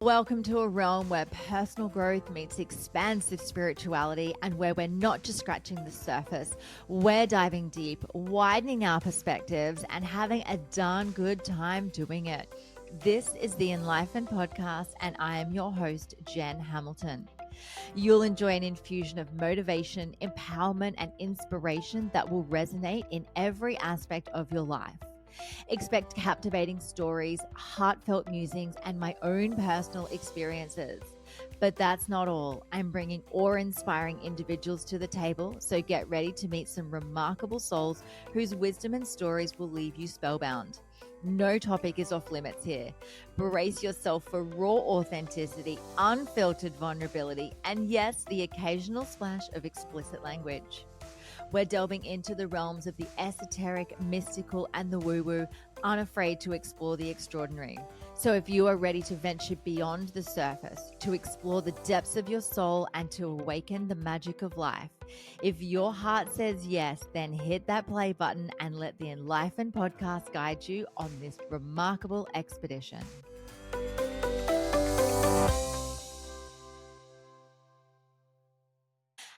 Welcome to a realm where personal growth meets expansive spirituality and where we're not just scratching the surface. We're diving deep, widening our perspectives, and having a darn good time doing it. This is the Enlightened Podcast, and I am your host, Jen Hamilton. You'll enjoy an infusion of motivation, empowerment, and inspiration that will resonate in every aspect of your life. Expect captivating stories, heartfelt musings, and my own personal experiences. But that's not all. I'm bringing awe-inspiring individuals to the table, so get ready to meet some remarkable souls whose wisdom and stories will leave you spellbound. No topic is off limits here. Brace yourself for raw authenticity, unfiltered vulnerability, and yes, the occasional splash of explicit language. We're delving into the realms of the esoteric, mystical, and the woo-woo, unafraid to explore the extraordinary. So if you are ready to venture beyond the surface, to explore the depths of your soul, and to awaken the magic of life, if your heart says yes, then hit that play button and let the Enlightened Podcast guide you on this remarkable expedition.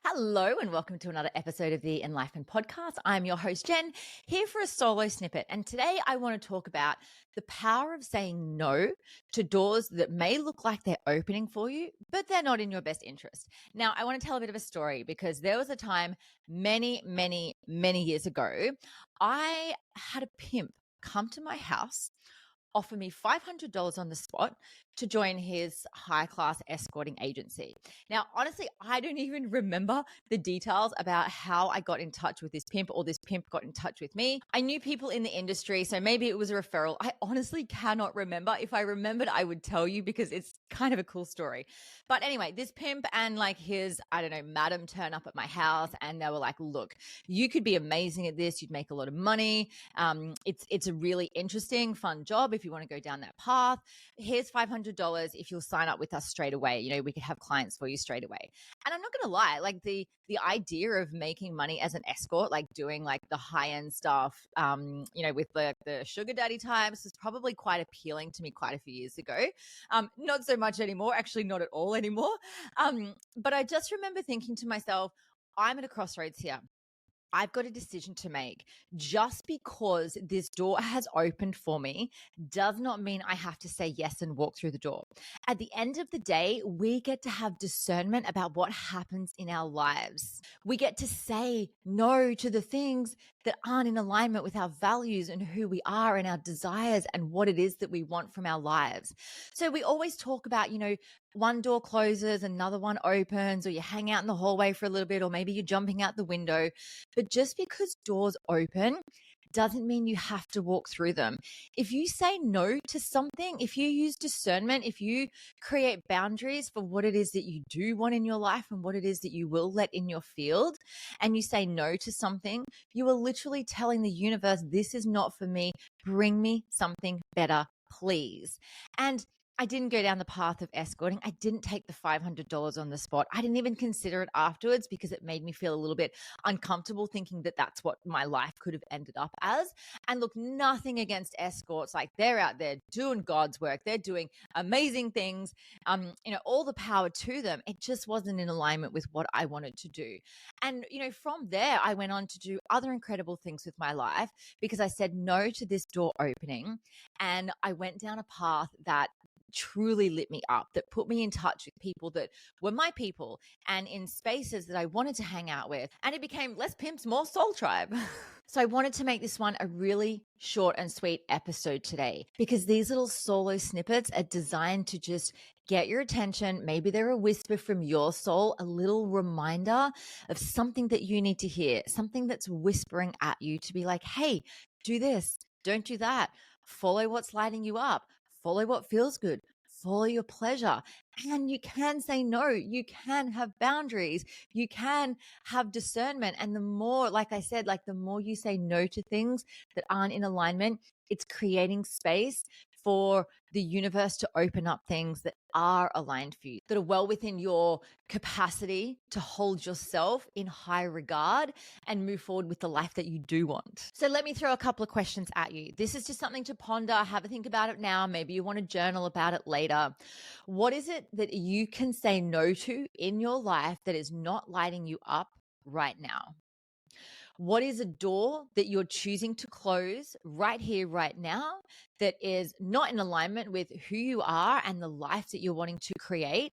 Hello and welcome to another episode of the Enlightened Podcast. I'm your host, Jen, here for a Soul'o Snippet. And today I want to talk about the power of saying no to doors that may look like they're opening for you, but they're not in your best interest. Now, I want to tell a bit of a story because there was a time many years ago, I had a pimp come to my house, offer me $500 on the spot to join his high-class escorting agency. Now, honestly, I don't even remember the details about how I got in touch with this pimp or this pimp got in touch with me. I knew people in the industry, so maybe it was a referral. I honestly cannot remember. If I remembered, I would tell you because it's kind of a cool story. But anyway, this pimp and like his, madam turn up at my house and they were like, look, you could be amazing at this. You'd make a lot of money. It's a really interesting, fun job if you want to go down that path. Here's $500 if you'll sign up with us straight away. You know, we could have clients for you straight away. And I'm not going to lie, like the idea of making money as an escort, like doing like the high-end stuff, with the sugar daddy types was probably quite appealing to me quite a few years ago. Not so much anymore, actually not at all anymore. But I just remember thinking to myself, I'm at a crossroads here. I've got a decision to make. Just because this door has opened for me does not mean I have to say yes and walk through the door. At the end of the day, we get to have discernment about what happens in our lives. We get to say no to the things that aren't in alignment with our values and who we are and our desires and what it is that we want from our lives. So we always talk about, one door closes, another one opens, or you hang out in the hallway for a little bit, or maybe you're jumping out the window. But just because doors open doesn't mean you have to walk through them. If you say no to something, if you use discernment, if you create boundaries for what it is that you do want in your life and what it is that you will let in your field, and you say no to something, you are literally telling the universe, this is not for me. Bring me something better, please. And I didn't go down the path of escorting. I didn't take the $500 on the spot. I didn't even consider it afterwards because it made me feel a little bit uncomfortable thinking that that's what my life could have ended up as. And look, nothing against escorts. Like they're out there doing God's work. They're doing amazing things. All the power to them. It just wasn't in alignment with what I wanted to do. And, from there, I went on to do other incredible things with my life because I said no to this door opening. And I went down a path that truly lit me up, that put me in touch with people that were my people and in spaces that I wanted to hang out with. And it became less pimps, more soul tribe. So I wanted to make this one a really short and sweet episode today because these little Soul'o snippets are designed to just get your attention. Maybe they're a whisper from your soul, a little reminder of something that you need to hear, something that's whispering at you to be like, hey, do this, don't do that. Follow what's lighting you up. Follow what feels good. Follow your pleasure. And you can say no. You can have boundaries. You can have discernment. And the more, like I said, the more you say no to things that aren't in alignment, it's creating space for the universe to open up things that are aligned for you, that are well within your capacity to hold yourself in high regard and move forward with the life that you do want. So let me throw a couple of questions at you. This is just something to ponder, have a think about it now. Maybe you want to journal about it later. What is it that you can say no to in your life that is not lighting you up right now? What is a door that you're choosing to close right here, right now, that is not in alignment with who you are and the life that you're wanting to create?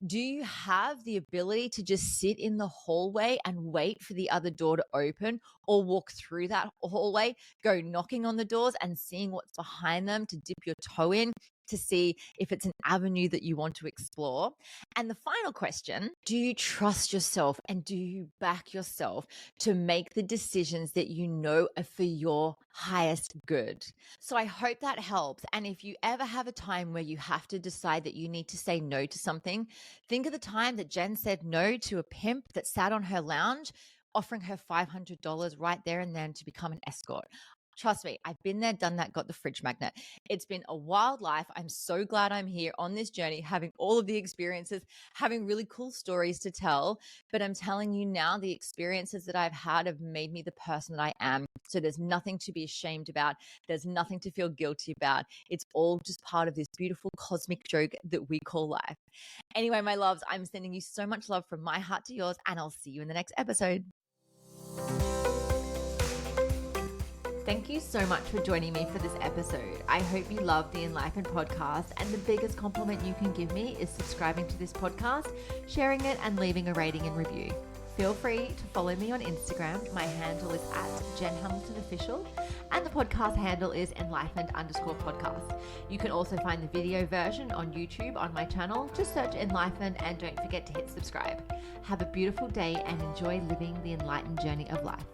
Do you have the ability to just sit in the hallway and wait for the other door to open, or walk through that hallway, go knocking on the doors and seeing what's behind them to dip your toe in to see if it's an avenue that you want to explore? And the final question, do you trust yourself and do you back yourself to make the decisions that you know are for your highest good? So I hope that helps. And if you ever have a time where you have to decide that you need to say no to something, think of the time that Jen said no to a pimp that sat on her lounge, offering her $500 right there and then to become an escort. Trust me, I've been there, done that, got the fridge magnet. It's been a wild life. I'm so glad I'm here on this journey, having all of the experiences, having really cool stories to tell. But I'm telling you now, the experiences that I've had have made me the person that I am. So there's nothing to be ashamed about. There's nothing to feel guilty about. It's all just part of this beautiful cosmic joke that we call life. Anyway, my loves, I'm sending you so much love from my heart to yours, and I'll see you in the next episode. Thank you so much for joining me for this episode. I hope you love the Enlightened podcast, and the biggest compliment you can give me is subscribing to this podcast, sharing it, and leaving a rating and review. Feel free to follow me on Instagram. My handle is @JenHamiltonOfficial, and the podcast handle is enlightened_podcast. You can also find the video version on YouTube on my channel. Just search Enlightened and don't forget to hit subscribe. Have a beautiful day and enjoy living the enlightened journey of life.